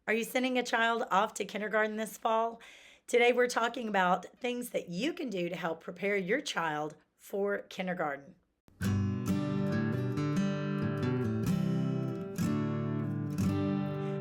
Are you sending a child off to kindergarten this fall? Today, we're talking about things that you can do to help prepare your child for kindergarten.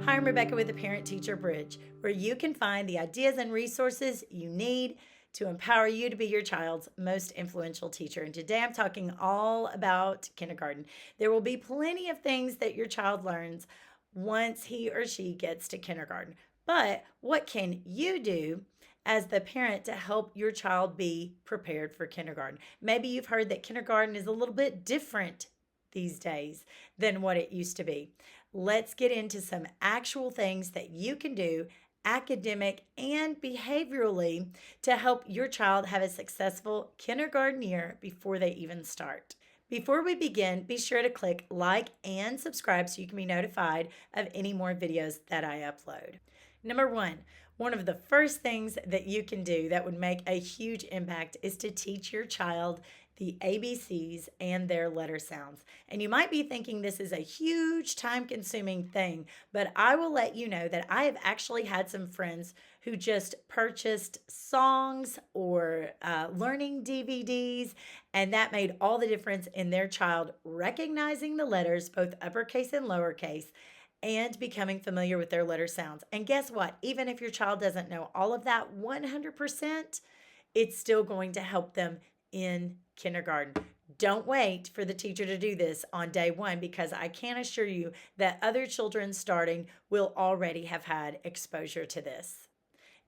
Hi, I'm Rebecca with the Parent Teacher Bridge, where you can find the ideas and resources you need to empower you to be your child's most influential teacher. And today I'm talking all about kindergarten. There will be plenty of things that your child learns once he or she gets to kindergarten. But what can you do as the parent to help your child be prepared for kindergarten? Maybe you've heard that kindergarten is a little bit different these days than what it used to be. Let's get into some actual things that you can do academic and behaviorally to help your child have a successful kindergarten year before they even start. Before we begin, be sure to click like and subscribe so you can be notified of any more videos that I upload. Number one of the first things that you can do that would make a huge impact is to teach your child the ABCs and their letter sounds. And you might be thinking this is a huge time consuming thing, but I will let you know that I have actually had some friends who just purchased songs or learning DVDs, and that made all the difference in their child recognizing the letters, both uppercase and lowercase, and becoming familiar with their letter sounds. And guess what? Even if your child doesn't know all of that 100%, it's still going to help them in kindergarten. Don't wait for the teacher to do this on day one, because I can assure you that other children starting will already have had exposure to this.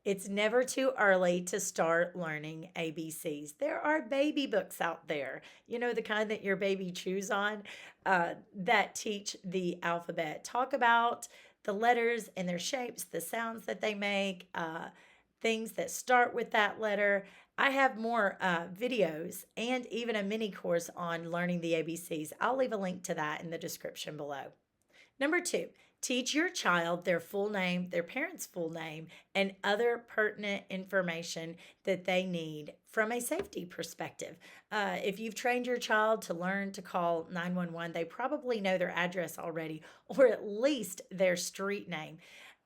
It's never too early to start learning ABCs. There are baby books out there, the kind that your baby chews on, that teach the alphabet. Talk about the letters and their shapes, the sounds that they make, things that start with that letter. I have more videos and even a mini course on learning the ABCs. I'll leave a link to that in the description below. Number two, teach your child their full name, their parents' full name, and other pertinent information that they need from a safety perspective. If you've trained your child to learn to call 911, they probably know their address already, or at least their street name.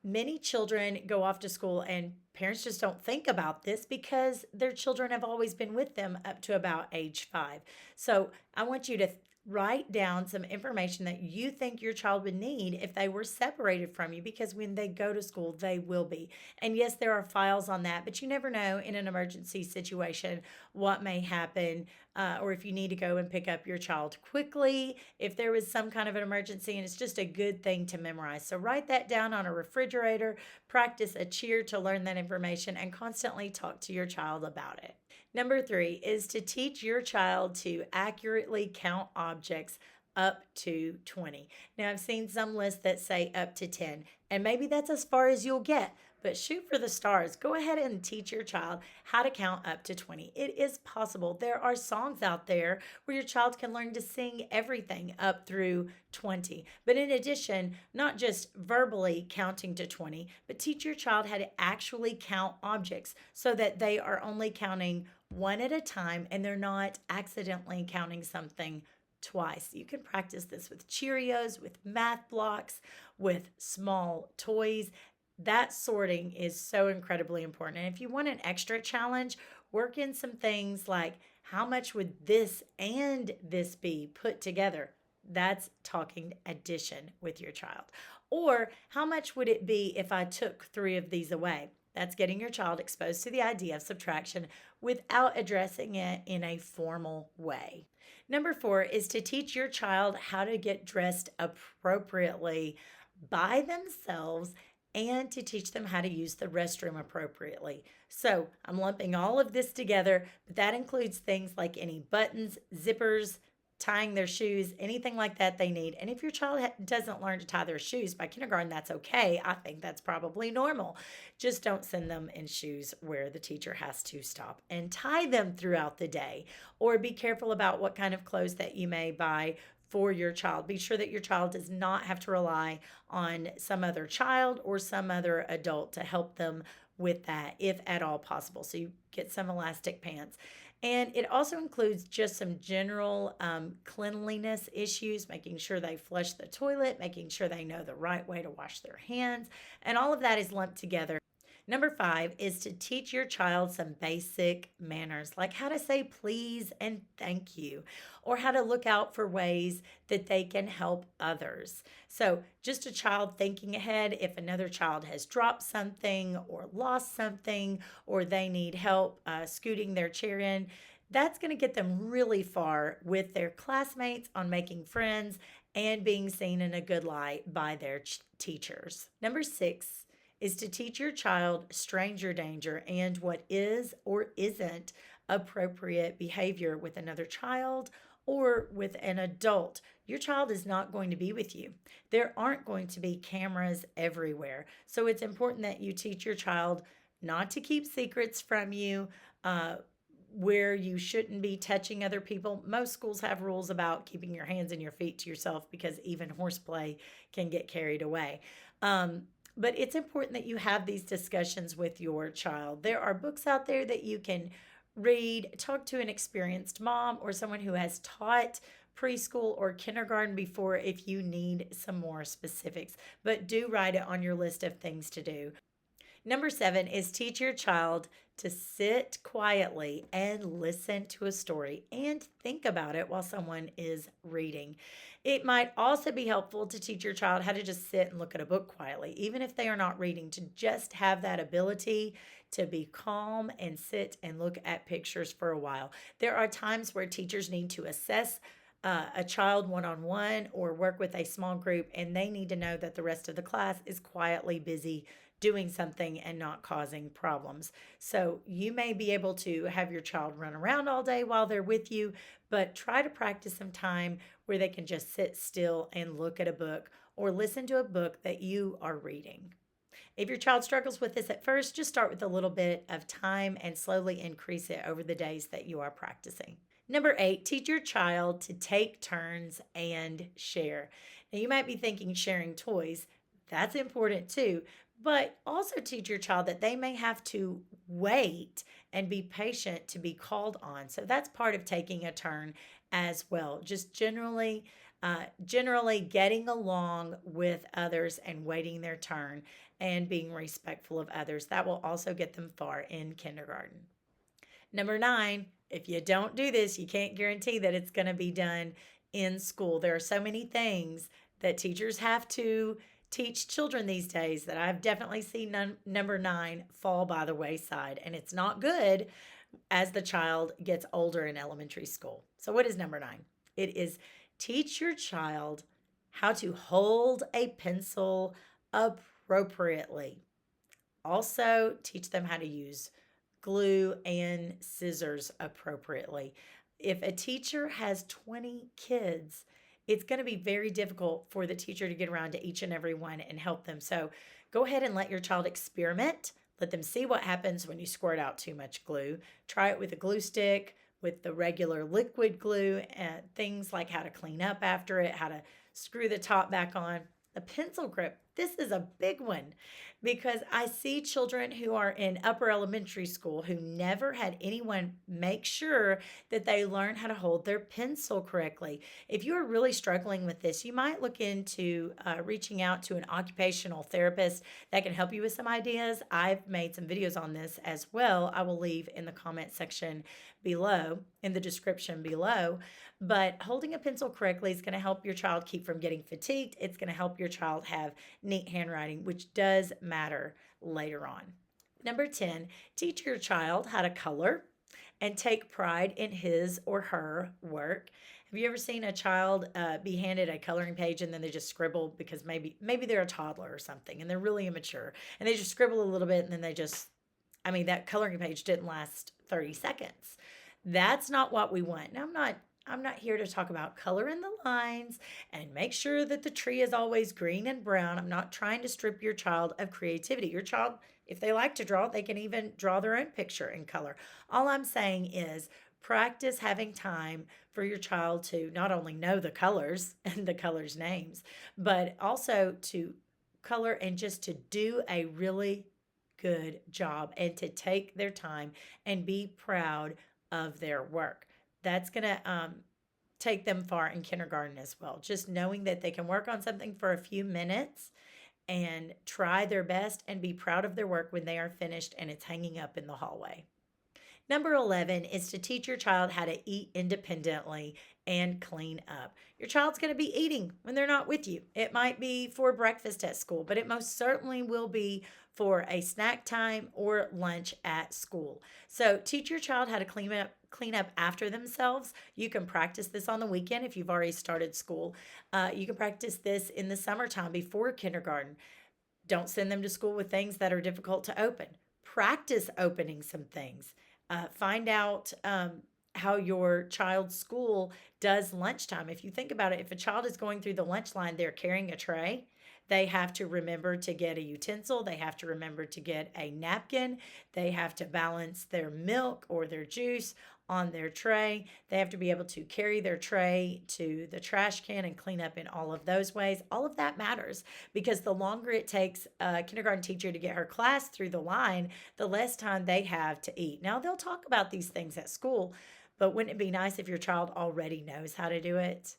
Many children go off to school and parents just don't think about this because their children have always been with them up to about age 5. So I want you to write down some information that you think your child would need if they were separated from you, because when they go to school, they will be. And yes, there are files on that, but you never know in an emergency situation what may happen, or if you need to go and pick up your child quickly, if there was some kind of an emergency, and it's just a good thing to memorize. So write that down on a refrigerator, practice a cheer to learn that information, and constantly talk to your child about it. Number three is to teach your child to accurately count objects up to 20. Now, I've seen some lists that say up to 10, and maybe that's as far as you'll get, but shoot for the stars. Go ahead and teach your child how to count up to 20. It is possible. There are songs out there where your child can learn to sing everything up through 20. But in addition, not just verbally counting to 20, but teach your child how to actually count objects so that they are only counting one at a time and they're not accidentally counting something twice. You can practice this with Cheerios, with math blocks, with small toys. That sorting is so incredibly important. And if you want an extra challenge, work in some things like, how much would this and this be put together? That's talking addition with your child. Or how much would it be if I took 3 of these away? That's getting your child exposed to the idea of subtraction without addressing it in a formal way. Number 4 is to teach your child how to get dressed appropriately by themselves, and to teach them how to use the restroom appropriately. So I'm lumping all of this together, but that includes things like any buttons, zippers, tying their shoes, anything like that they need. And if your child doesn't learn to tie their shoes by kindergarten, that's okay. I think that's probably normal. Just don't send them in shoes where the teacher has to stop and tie them throughout the day. Or be careful about what kind of clothes that you may buy for your child. Be sure that your child does not have to rely on some other child or some other adult to help them with that, if at all possible. So you get some elastic pants. And it also includes just some general cleanliness issues, making sure they flush the toilet, making sure they know the right way to wash their hands, and all of that is lumped together. Number 5 is to teach your child some basic manners, like how to say please and thank you, or how to look out for ways that they can help others. So, just a child thinking ahead if another child has dropped something or lost something, or they need help scooting their chair in, that's going to get them really far with their classmates on making friends and being seen in a good light by their teachers. Number 6 is to teach your child stranger danger and what is or isn't appropriate behavior with another child or with an adult. Your child is not going to be with you. There aren't going to be cameras everywhere. So it's important that you teach your child not to keep secrets from you. Where you shouldn't be touching other people. Most schools have rules about keeping your hands and your feet to yourself because even horseplay can get carried away. But it's important that you have these discussions with your child. There are books out there that you can read, talk to an experienced mom or someone who has taught preschool or kindergarten before if you need some more specifics. But do write it on your list of things to do. Number 7 is teach your child to sit quietly and listen to a story and think about it while someone is reading. It might also be helpful to teach your child how to just sit and look at a book quietly, even if they are not reading, to just have that ability to be calm and sit and look at pictures for a while. There are times where teachers need to assess a child one on one or work with a small group, and they need to know that the rest of the class is quietly busy doing something and not causing problems. So you may be able to have your child run around all day while they're with you, but try to practice some time where they can just sit still and look at a book or listen to a book that you are reading. If your child struggles with this at first, just start with a little bit of time and slowly increase it over the days that you are practicing. Number 8, teach your child to take turns and share. Now, you might be thinking sharing toys. That's important too, but also teach your child that they may have to wait and be patient to be called on. So that's part of taking a turn as well. Just generally getting along with others and waiting their turn and being respectful of others. That will also get them far in kindergarten. Number 9, if you don't do this, you can't guarantee that it's going to be done in school. There are so many things that teachers have to teach children these days that I've definitely seen number 9 fall by the wayside, and it's not good as the child gets older in elementary school. So, what is number 9? It is teach your child how to hold a pencil appropriately. Also, teach them how to use glue and scissors appropriately. If a teacher has 20 kids, it's going to be very difficult for the teacher to get around to each and every one and help them. So go ahead and let your child experiment. Let them see what happens when you squirt out too much glue. Try it with a glue stick, with the regular liquid glue, and things like how to clean up after it, how to screw the top back on. The pencil grip, this is a big one because I see children who are in upper elementary school who never had anyone make sure that they learn how to hold their pencil correctly. If you are really struggling with this, you might look into reaching out to an occupational therapist that can help you with some ideas. I've made some videos on this as well. I will leave in the comment section below, in the description below. But holding a pencil correctly is going to help your child keep from getting fatigued. It's going to help your child have neat handwriting, which does matter later on. Number 10, teach your child how to color and take pride in his or her work. Have you ever seen a child be handed a coloring page and then they just scribble because maybe they're a toddler or something and they're really immature and they just scribble a little bit and then that coloring page didn't last 30 seconds. That's not what we want. Now, I'm not here to talk about color in the lines and make sure that the tree is always green and brown. I'm not trying to strip your child of creativity. Your child, if they like to draw, they can even draw their own picture in color. All I'm saying is practice having time for your child to not only know the colors and the colors' names, but also to color and just to do a really good job and to take their time and be proud of their work. That's going to take them far in kindergarten as well. Just knowing that they can work on something for a few minutes and try their best and be proud of their work when they are finished and it's hanging up in the hallway. Number 11 is to teach your child how to eat independently and clean up. Your child's going to be eating when they're not with you. It might be for breakfast at school, but it most certainly will be for a snack time or lunch at school. So teach your child how to clean up after themselves. You can practice this on the weekend if you've already started school. You can practice this in the summertime before kindergarten. Don't send them to school with things that are difficult to open. Practice opening some things. Find out how your child's school does lunchtime. If you think about it, if a child is going through the lunch line, they're carrying a tray. They have to remember to get a utensil. They have to remember to get a napkin. They have to balance their milk or their juice on their tray. They have to be able to carry their tray to the trash can and clean up in all of those ways. All of that matters because the longer it takes a kindergarten teacher to get her class through the line, the less time they have to eat. Now, they'll talk about these things at school, but wouldn't it be nice if your child already knows how to do it?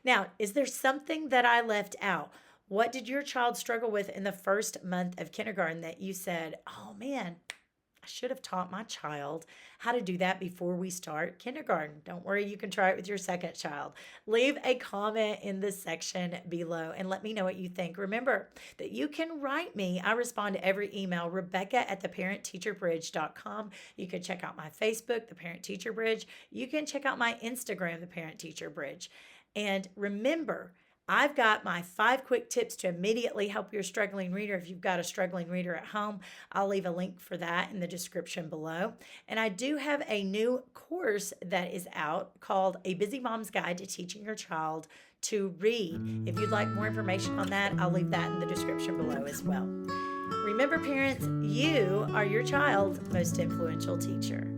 Now, is there something that I left out? What did your child struggle with in the first month of kindergarten that you said, oh man, I should have taught my child how to do that before we start kindergarten? Don't worry, you can try it with your second child. Leave a comment in the section below and let me know what you think. Remember that you can write me. I respond to every email, Rebecca@theparentteacherbridge.com. You can check out my Facebook, The Parent Teacher Bridge. You can check out my Instagram, The Parent Teacher Bridge. And remember, I've got my 5 quick tips to immediately help your struggling reader. If you've got a struggling reader at home, I'll leave a link for that in the description below. And I do have a new course that is out called A Busy Mom's Guide to Teaching Your Child to Read. If you'd like more information on that, I'll leave that in the description below as well. Remember, parents, you are your child's most influential teacher.